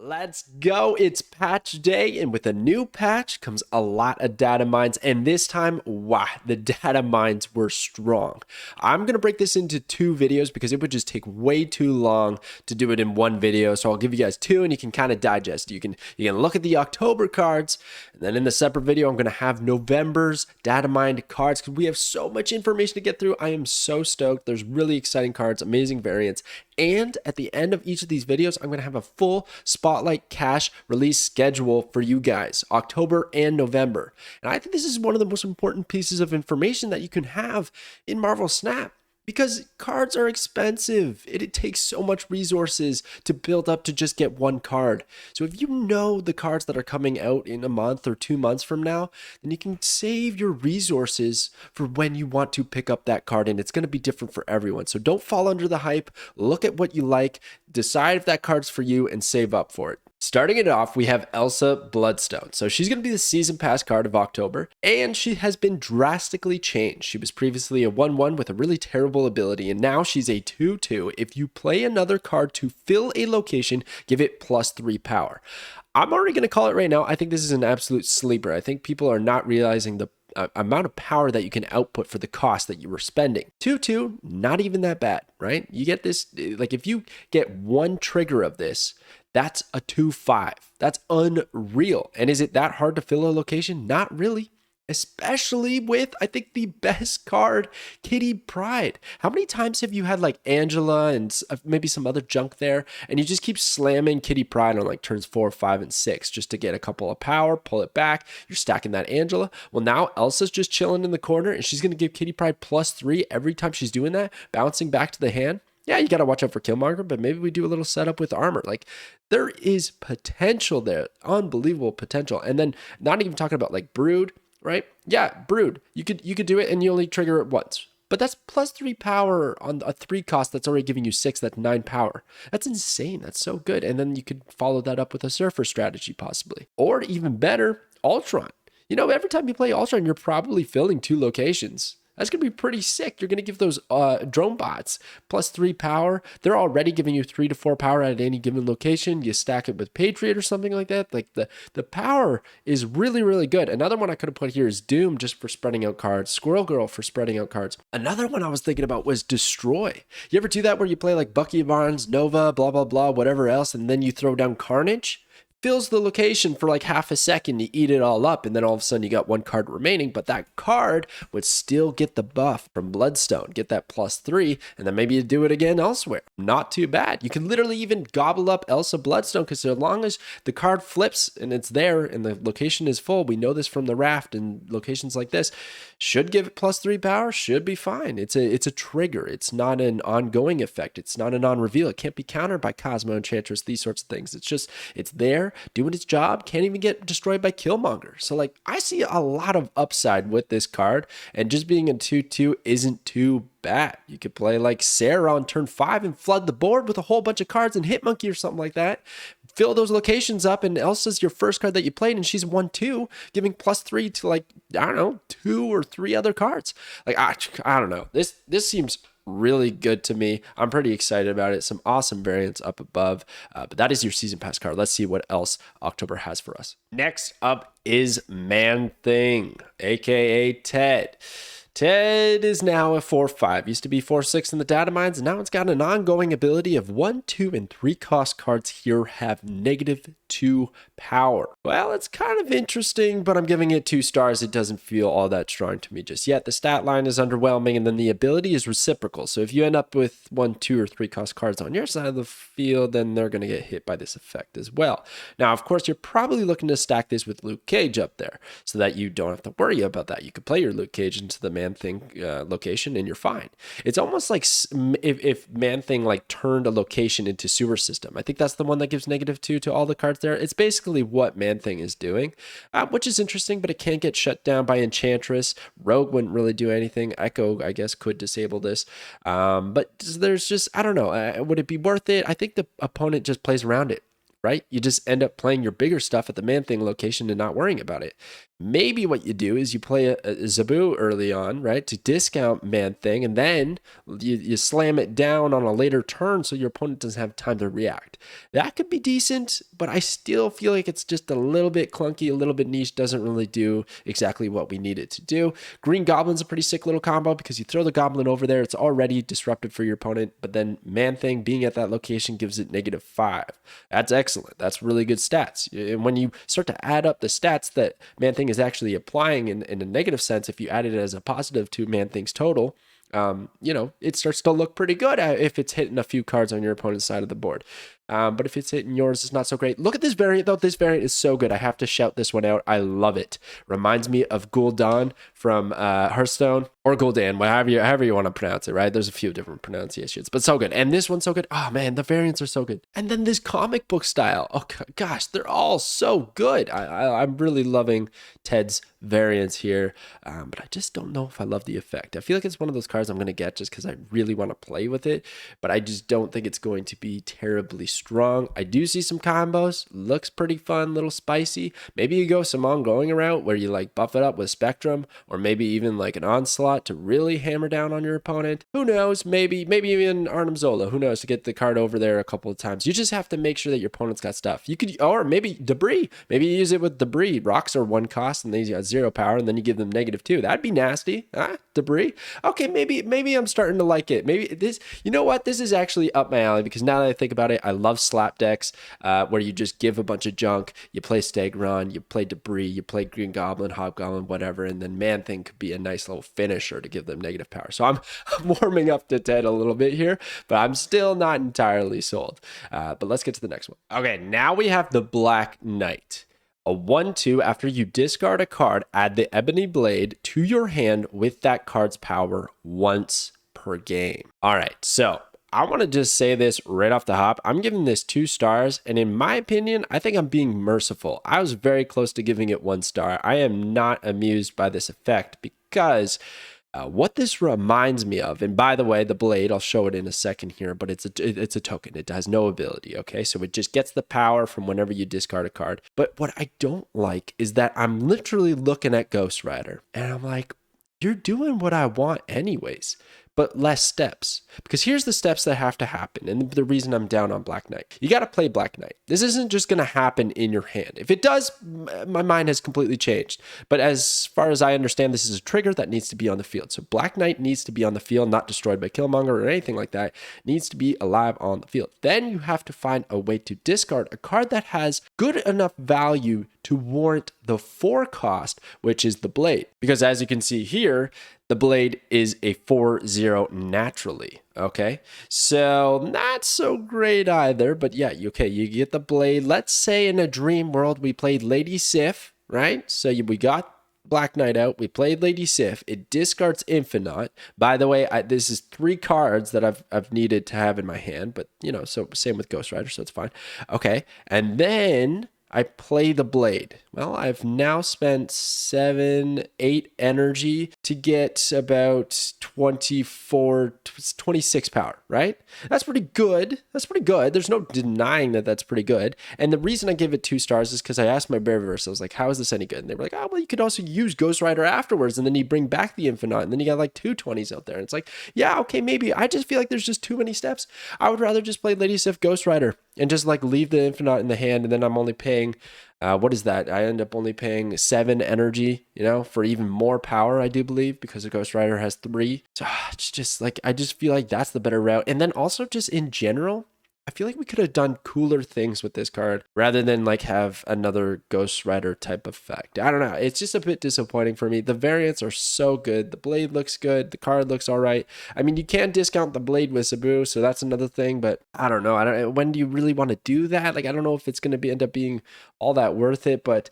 Let's go. It's patch day, and with a new patch comes a lot of data mines, and this time, wow, the data mines were strong. I'm going to break this into two videos because it would just take way too long to do it in one video, so I'll give you guys two and you can kind of digest. You can look at the October cards, and then in the separate video, I'm going to have November's data mined cards because we have so much information to get through. I am so stoked. There's really exciting cards, amazing variants, and at the end of each of these videos, I'm going to have a full Spotlight cache release schedule for you guys, October and November. And I think this is one of the most important pieces of information that you can have in Marvel Snap, because cards are expensive. It takes so much resources to build up to just get one card. So if you know the cards that are coming out in a month or 2 months from now, then you can save your resources for when you want to pick up that card, and it's going to be different for everyone. So don't fall under the hype. Look at what you like, decide if that card's for you, and save up for it. Starting it off, we have ELSA BLOODSTONE. So she's going to be the Season Pass card of October, and she has been drastically changed. She was previously a 1/1 with a really terrible ability, and now she's a 2/2. If you play another card to fill a location, give it +3 power. I'm already going to call it right now. I think this is an absolute sleeper. I think people are not realizing the amount of power that you can output for the cost that you were spending. 2/2, not even that bad, right? You get this, like if you get one trigger of this, that's a 2/5. That's unreal. And is it that hard to fill a location? Not really. Especially with, I think, the best card, Kitty Pryde. How many times have you had like Angela and maybe some other junk there, and you just keep slamming Kitty Pryde on like turns 4, 5, and 6 just to get a couple of power, pull it back, you're stacking that Angela. Well, now Elsa's just chilling in the corner, and she's going to give Kitty Pryde +3 every time she's doing that, bouncing back to the hand. Yeah, you got to watch out for Killmonger, but maybe we do a little setup with armor. Like, there is potential there, unbelievable potential. And then not even talking about like Brood, right? Yeah, Brood. You could do it and you only trigger it once. But that's +3 power on a 3 cost that's already giving you 6, that's 9 power. That's insane. That's so good. And then you could follow that up with a Surfer strategy possibly. Or even better, Ultron. You know, every time you play Ultron, you're probably filling 2 locations. That's going to be pretty sick. You're going to give those drone bots +3 power. They're already giving you 3 to 4 power at any given location. You stack it with Patriot or something like that. Like the power is really, really good. Another one I could have put here is Doom, just for spreading out cards. Squirrel Girl for spreading out cards. Another one I was thinking about was Destroy. You ever do that where you play like Bucky Barnes, Nova, blah, blah, blah, whatever else, and then you throw down Carnage? Fills the location for like half a second, you eat it all up, and then all of a sudden you got 1 card remaining, but that card would still get the buff from Bloodstone, get that +3, and then maybe you do it again elsewhere. Not too bad. You can literally even gobble up ELSA Bloodstone, because as long as the card flips and it's there and the location is full, we know this from the raft and locations like this, should give it +3 power, should be fine. It's a trigger. It's not an ongoing effect. It's not a non-reveal. It can't be countered by Cosmo, Enchantress, these sorts of things. It's there, doing its job, can't even get destroyed by Killmonger. So like, I see a lot of upside with this card, and just being a 2/2 isn't too bad. You could play like Sarah on turn 5 and flood the board with a whole bunch of cards and Hitmonkey or something like that. Fill those locations up, and Elsa's your first card that you played, and she's 1/2, giving +3 to like, I don't know, 2 or 3 other cards. Like, I don't know. This seems really good to me. I'm pretty excited about it. Some awesome variants up above. But that is your Season Pass card. Let's see what else October has for us. Next up is Manthing, aka Ted. Ted is now a 4/5. Used to be 4/6 in the data mines, and now it's got an ongoing ability of 1, 2, and 3 cost cards here have -2 power. Well, it's kind of interesting, but I'm giving it 2 stars. It doesn't feel all that strong to me just yet. The stat line is underwhelming, and then the ability is reciprocal. So if you end up with 1, 2, or 3 cost cards on your side of the field, then they're going to get hit by this effect as well. Now, of course, you're probably looking to stack this with Luke Cage up there so that you don't have to worry about that. You could play your Luke Cage into the Manthing location and you're fine. It's almost like if Manthing like turned a location into sewer system. I think that's the one that gives -2 to all the cards there. It's basically what Manthing is doing, which is interesting, but it can't get shut down by Enchantress. Rogue wouldn't really do anything. Echo, I guess, could disable this. But there's just, I don't know. Would it be worth it? I think the opponent just plays around it. Right? You just end up playing your bigger stuff at the Manthing location and not worrying about it. maybe what you do is you play a Zabu early on, right, to discount Man-Thing, and then you slam it down on a later turn so your opponent doesn't have time to react. That could be decent, but I still feel like it's just a little bit clunky, a little bit niche, doesn't really do exactly what we need it to do. Green Goblin's a pretty sick little combo because you throw the Goblin over there, it's already disruptive for your opponent, but then Man-Thing being at that location gives it -5. That's excellent. That's really good stats. And when you start to add up the stats that Man-Thing is actually applying in a negative sense, if you add it as a positive to Man-Thing's total, it starts to look pretty good if it's hitting a few cards on your opponent's side of the board. But if it's hitting yours, it's not so great. Look at this variant, though. This variant is so good. I have to shout this one out. I love it. Reminds me of Gul'dan from Hearthstone, or Gul'dan, however you want to pronounce it, right? There's a few different pronunciations, but so good. And this one's so good. Oh, man, the variants are so good. And then this comic book style. Oh, gosh, they're all so good. I'm really loving Ted's variants here, but I just don't know if I love the effect. I feel like it's one of those cards I'm going to get just because I really want to play with it, but I just don't think it's going to be terribly strong. I do see some combos. Looks pretty fun, little spicy. Maybe you go some ongoing route where you like buff it up with Spectrum, or maybe even like an Onslaught to really hammer down on your opponent. Who knows? Maybe even Arnim Zola. Who knows, to get the card over there a couple of times. You just have to make sure that your opponent's got stuff. You could, or maybe Debris. Maybe you use it with Debris. Rocks are 1 cost and they got 0 power, and then you give them -2. That'd be nasty. Debris. Okay, maybe I'm starting to like it. Maybe this, you know what? This is actually up my alley because now that I think about it, I love slap decks where you just give a bunch of junk, you play Stegron, you play Debris, you play Green Goblin, Hobgoblin, whatever, and then Man-Thing could be a nice little finisher to give them negative power. So I'm warming up to Ted a little bit here, but I'm still not entirely sold. But let's get to the next one. Okay, now we have the Black Knight. A 1/2, after you discard a card, add the Ebony Blade to your hand with that card's power once per game. All right, so I want to just say this right off the hop. I'm giving this 2 stars, and in my opinion, I think I'm being merciful. I was very close to giving it 1 star. I am not amused by this effect because what this reminds me of, and by the way, the blade, I'll show it in a second here, but it's a token. It has no ability, okay? So it just gets the power from whenever you discard a card. But what I don't like is that I'm literally looking at Ghost Rider, and I'm like, you're doing what I want anyways, but less steps. Because here's the steps that have to happen, and the reason I'm down on Black Knight. You got to play Black Knight. This isn't just going to happen in your hand. If it does, my mind has completely changed. But as far as I understand, this is a trigger that needs to be on the field. So Black Knight needs to be on the field, not destroyed by Killmonger or anything like that. It needs to be alive on the field. Then you have to find a way to discard a card that has good enough value to warrant the 4 cost, which is the Blade. Because as you can see here, the Blade is a 4/0 naturally, okay? So not so great either, but yeah, okay, you get the Blade. Let's say in a dream world we played Lady Sif, right? So we got Black Knight out, we played Lady Sif, it discards Infinite. By the way, this is 3 cards that I've needed to have in my hand, but so same with Ghost Rider, so it's fine. Okay, and then I play the Blade. Well, I've now spent 7-8 energy to get about 26 power, right? That's pretty good. There's no denying that that's pretty good. And the reason I give it 2 stars is because I asked my Bearverse, I was like, how is this any good? And they were like, oh, well, you could also use Ghost Rider afterwards, and then you bring back the Infinite, and then you got like 2 20s out there. And it's like, yeah, okay, maybe. I just feel like there's just too many steps. I would rather just play Lady Sif Ghost Rider and just like leave the Infinite in the hand, and then I'm only paying, what is that? I end up only paying 7 energy, for even more power, I do believe, because the Ghost Rider has 3. So it's just like, I just feel like that's the better route. And then also just in general, I feel like we could have done cooler things with this card rather than like have another Ghost Rider type effect. I don't know. It's just a bit disappointing for me. The variants are so good. The Blade looks good. The card looks all right. I mean, you can't discount the Blade with Sabu, so that's another thing, but I don't know. When do you really want to do that? Like, I don't know if it's going to end up being all that worth it, but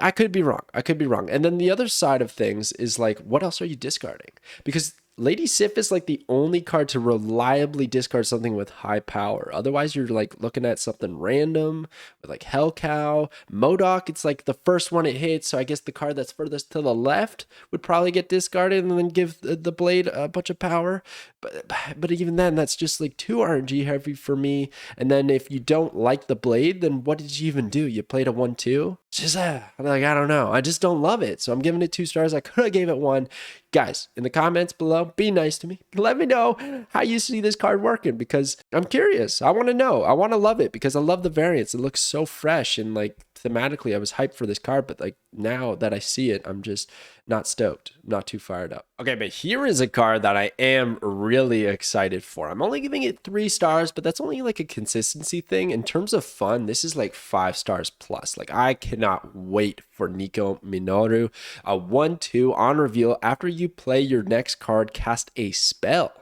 I could be wrong. And then the other side of things is like, what else are you discarding? Because Lady Sif is like the only card to reliably discard something with high power. Otherwise, you're like looking at something random with like Hellcow. MODOK, it's like the first one it hits. So I guess the card that's furthest to the left would probably get discarded and then give the Blade a bunch of power. But even then, that's just like too RNG heavy for me. And then if you don't like the Blade, then what did you even do? You played a 1/2? just like, I don't know. I just don't love it. So I'm giving it 2 stars. I could have gave it 1. Guys, in the comments below, be nice to me. Let me know how you see this card working because I'm curious. I want to know. I want to love it because I love the variants. It looks so fresh and like thematically I was hyped for this card, but like now that I see it, I'm just not stoked, not too fired up. Okay, but here is a card that I am really excited for. I'm only giving it 3 stars, but that's only like a consistency thing. In terms of fun, this is like 5 stars plus. Like I cannot wait for Nico Minoru. A 1/2 on reveal. After you play your next card, cast a spell.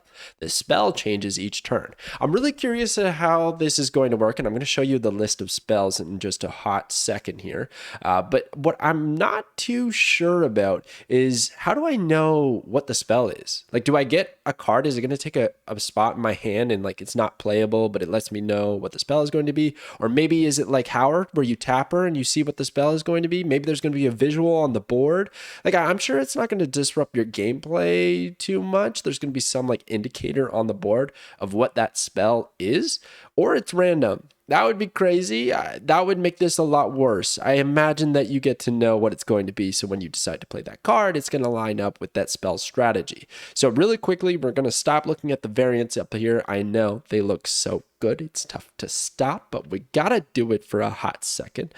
The spell changes each turn. I'm really curious at how this is going to work, and I'm going to show you the list of spells in just a hot second here. But what I'm not too sure about is how do I know what the spell is? Like, do I get a card? Is it going to take a spot in my hand and like it's not playable, but it lets me know what the spell is going to be? Or maybe is it like Howard, where you tap her and you see what the spell is going to be? Maybe there's going to be a visual on the board. Like, I'm sure it's not going to disrupt your gameplay too much. There's going to be some like indicator on the board of what that spell is, or it's random. That would be crazy. That would make this a lot worse. I imagine that you get to know what it's going to be, so when you decide to play that card, it's going to line up with that spell strategy. So really quickly, we're going to stop looking at the variants up here. I know they look so good. It's tough to stop, but we got to do it for a hot second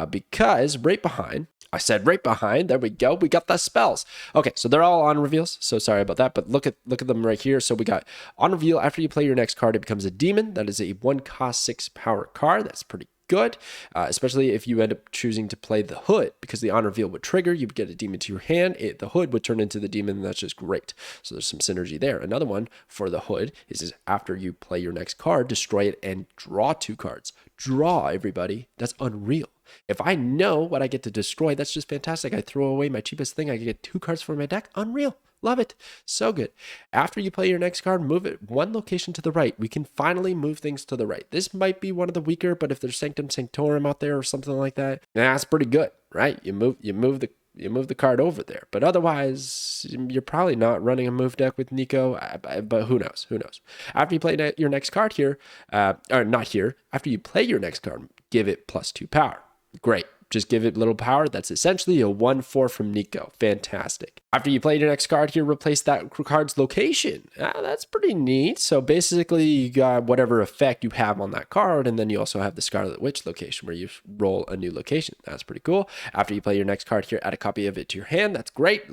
because right behind, I said right behind, there we go. We got the spells. Okay, so they're all on reveals. So sorry about that, but look at them right here. So we got on reveal, after you play your next card, it becomes a demon. That is a 1 cost 6 power card. That's pretty good, especially if you end up choosing to play the hood, because the on reveal would trigger, you would get a demon to your hand, the hood would turn into the demon, and that's just great. So there's some synergy there. Another one for the hood is after you play your next card, destroy it and draw 2 cards. Draw, everybody. That's unreal. If I know what I get to destroy, that's just fantastic. I throw away my cheapest thing. I get 2 cards for my deck. Unreal. Love it. So good. After you play your next card, move it 1 location to the right. We can finally move things to the right. This might be one of the weaker, but if there's Sanctum Sanctorum out there or something like that, that's pretty good, right? You move the card over there. But otherwise, you're probably not running a move deck with Nico, but who knows? Who knows? After you play your next card here, or not here, after you play your next card, give it +2 power. Great. Just give it little power. That's essentially a 1/4 from Nico. Fantastic. After you play your next card here, replace that card's location. That's pretty neat. So basically, you got whatever effect you have on that card, and then you also have the Scarlet Witch location where you roll a new location. That's pretty cool. After you play your next card here, add a copy of it to your hand. That's great.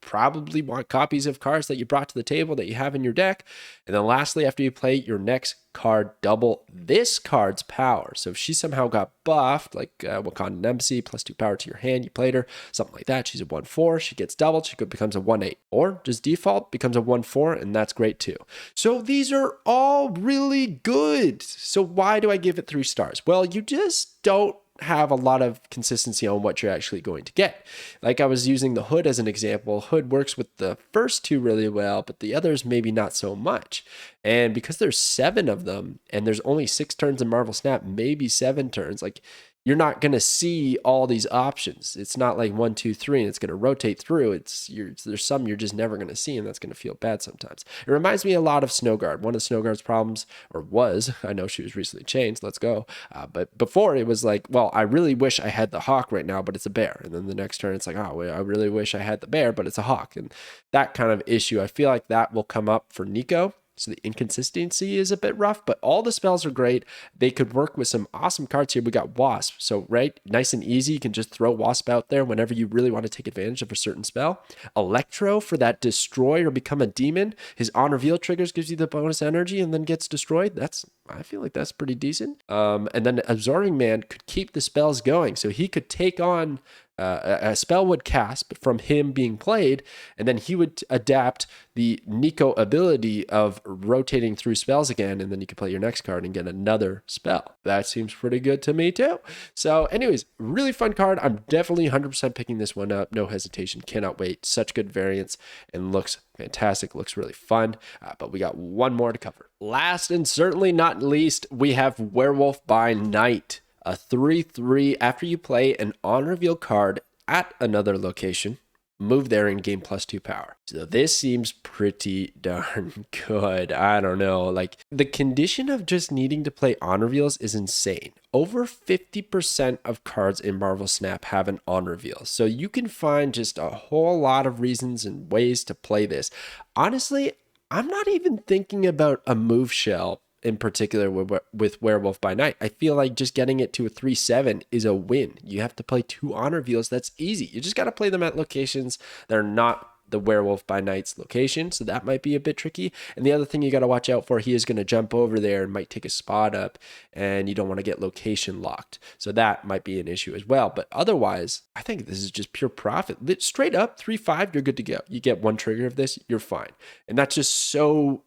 Probably want copies of cards that you brought to the table that you have in your deck. And then lastly, after you play your next card, double this card's power. So if she somehow got buffed, like Wakandan Embassy, +2 power to your hand, you played her, something like that. She's a 1/4. She gets doubled. She becomes a 1/8. Or just default becomes a 1/4, and that's great too. So these are all really good. So why do I give it 3 stars? Well, you just don't have a lot of consistency on what you're actually going to get. Like I was using the hood as an example. Hood works with the first 2 really well, but the others maybe not so much. And because there's 7 of them and there's only 6 turns in Marvel Snap, maybe 7 turns, like you're not going to see all these options. It's not like 1, 2, 3, and it's going to rotate through. There's some you're just never going to see, and that's going to feel bad sometimes. It reminds me a lot of Snowguard. One of Snowguard's problems, or was, I know she was recently changed, let's go. But before it was like, well, I really wish I had the hawk right now, but it's a bear. And then the next turn, it's like, oh, I really wish I had the bear, but it's a hawk. And that kind of issue, I feel like that will come up for Nico. So the inconsistency is a bit rough, but all the spells are great. They could work with some awesome cards here. We got Wasp. So, right, nice and easy. You can just throw Wasp out there whenever you really want to take advantage of a certain spell. Electro for that destroy or become a demon. His on reveal triggers gives you the bonus energy and then gets destroyed. I feel like that's pretty decent. And then Absorbing Man could keep the spells going. So he could take on a spell would cast from him being played, and then he would adapt the Nico ability of rotating through spells again, and then you can play your next card and get another spell. That seems pretty good to me too. So anyways, really fun card. I'm definitely 100% picking this one up. No hesitation. Cannot wait. Such good variants and looks fantastic. Looks really fun. But we got one more to cover. Last and certainly not least, we have Werewolf by Night. A 3/3 after you play an on reveal card at another location. move there and gain +2 power. So this seems pretty darn good. I don't know. Like, the condition of just needing to play on reveals is insane. Over 50% of cards in Marvel Snap have an on reveal. So you can find just a whole lot of reasons and ways to play this. Honestly, I'm not even thinking about a move shell in particular with Werewolf by Night. I feel like just getting it to a 3/7 is a win. You have to play 2 on reveals. That's easy. You just got to play them at locations that are not the Werewolf by Night's location, so that might be a bit tricky. And the other thing you got to watch out for, he is going to jump over there and might take a spot up, and you don't want to get location locked. So that might be an issue as well. But otherwise, I think this is just pure profit. Straight up 3/5, you're good to go. You get 1 trigger of this, you're fine. And that's just so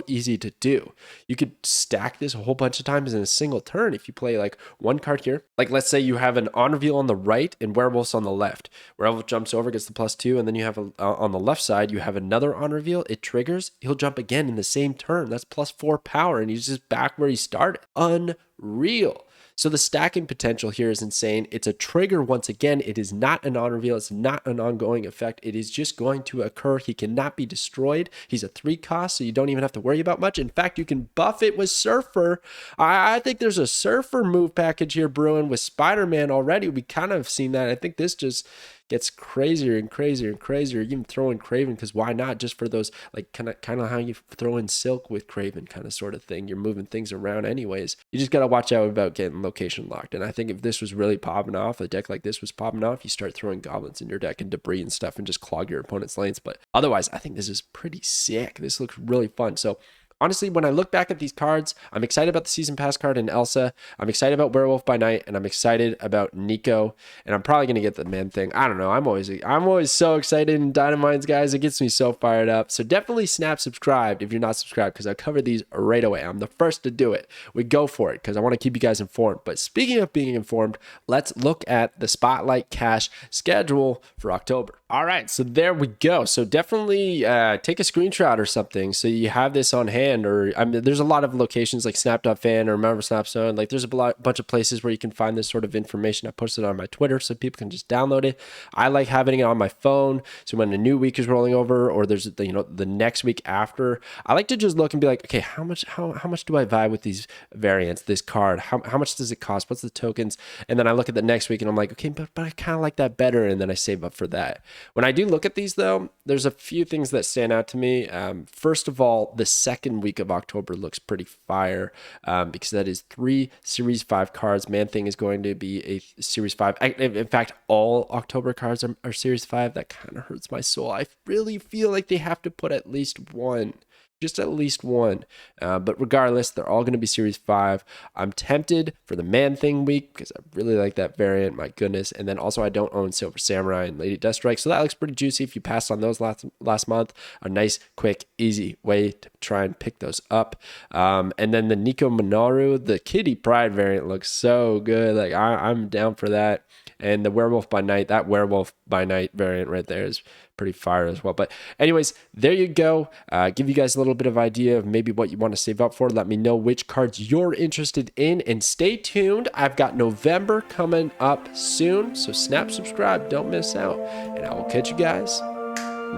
easy to do. You could stack this a whole bunch of times in a single turn if you play like 1 card here. Like, let's say you have an on reveal on the right and Werewolf's on the left. Werewolf jumps over, gets the +2, and then you have on the left side, you have another on reveal. It triggers. He'll jump again in the same turn. That's +4 power, and he's just back where he started. Unreal. So the stacking potential here is insane. It's a trigger once again. It is not an on reveal. It's not an ongoing effect. It is just going to occur. He cannot be destroyed. He's a 3 cost, so you don't even have to worry about much. In fact, you can buff it with Surfer. I think there's a Surfer move package here brewing with Spider-Man already. We kind of seen that. I think this just gets crazier and crazier and crazier. You can throw in Kraven, because why not? Just for those, like, kind of how you throw in Silk with Kraven kind of sort of thing. You're moving things around anyways. You just got to watch out about getting location locked. And I think if this was really popping off, a deck like this was popping off, you start throwing goblins in your deck and debris and stuff and just clog your opponent's lanes. But otherwise, I think this is pretty sick. This looks really fun. So honestly, when I look back at these cards, I'm excited about the Season Pass card in ELSA. I'm excited about Werewolf by Night, and I'm excited about Nico. And I'm probably gonna get the Manthing. I don't know. I'm always so excited in Datamined, guys. It gets me so fired up. So definitely snap subscribed if you're not subscribed, because I cover these right away. I'm the first to do it. We go for it because I want to keep you guys informed. But speaking of being informed, let's look at the Spotlight Cash schedule for October. All right, so there we go. So definitely take a screenshot or something so you have this on hand. Or I mean, there's a lot of locations like Snap.fan or Marvel Snapstone. Like, there's a bunch of places where you can find this sort of information. I posted it on my Twitter so people can just download it. I like having it on my phone, so when a new week is rolling over, or there's the next week after, I like to just look and be like, okay, how much do I vibe with these variants, this card? How much does it cost? What's the tokens? And then I look at the next week and I'm like, okay, but I kind of like that better, and then I save up for that. When I do look at these, though, there's a few things that stand out to me. First of all, the second week of October looks pretty fire, because that is 3 Series 5 cards. Man-Thing is going to be a Series 5. In fact, all October cards are Series 5. That kind of hurts my soul. I really feel like they have to put at least one. Just at least one. But regardless, they're all going to be Series 5. I'm tempted for the Man-Thing week because I really like that variant. My goodness. And then also I don't own Silver Samurai and Lady Deathstrike. So that looks pretty juicy if you passed on those last month. A nice, quick, easy way to try and pick those up. And then the Nico Minoru, the Kitty Pride variant looks so good. Like, I'm down for that. And the Werewolf by Night, that Werewolf by Night variant right there is pretty fire as well. But anyways, there you go. Give you guys a little bit of idea of maybe what you want to save up for. Let me know which cards you're interested in, and stay tuned. I've got November coming up soon, so snap subscribe, don't miss out, and I will catch you guys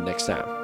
next time.